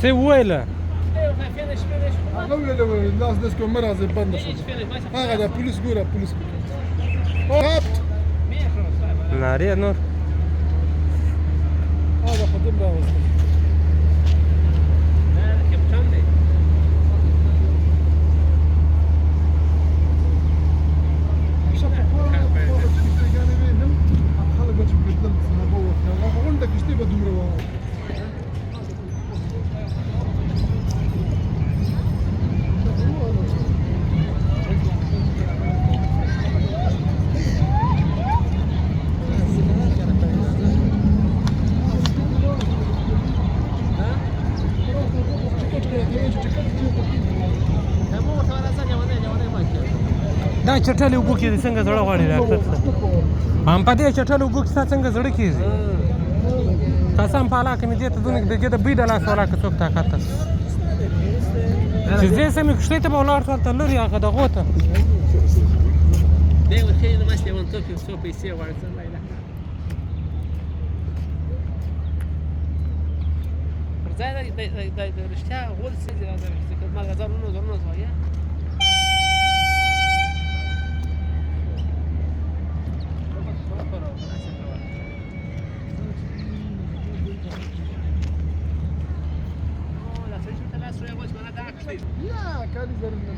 څه وویله؟ هغه ویله لاس داسې کوم مه راځئ بنده شوه هغه ده پولیس ګوره پولیس نارې نور هغه خدم راوستل خلک به چې بېدل هغه وخت هغه غونډه کښتۍ به دومره وه دا چټلې اوبو کې دې څنګه زړه غواړي ډاکټر صاحب هم په دې چټلې اوبو کې ستا څنګه زړه کېږي قسم په الله که مې دې ته دونه دې د بوی د لاس ولا که څوک طاقت ته چې ځې سمې کښتۍ ته به ولاړ شو هلته لرې هغه دغو ته دی ورښیي نه مست لیونتوب کې څو پیسې غواړي څه لا اله پر ځای د رښتیا غول څه دي که مالګه زرونه زویه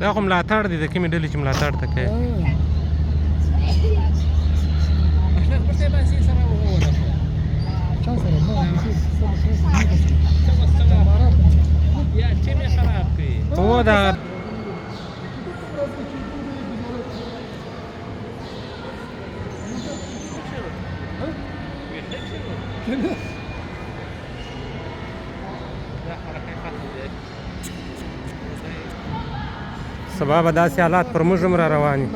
دا خو ملاتړ دی د کومې ډلې چې ملاتړ ته کوي هو دا سبا به داسې حالات پر موږ هم را روان وي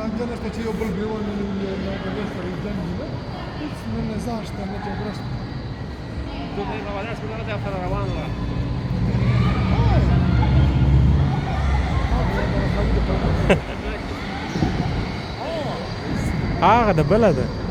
هغه د بله ده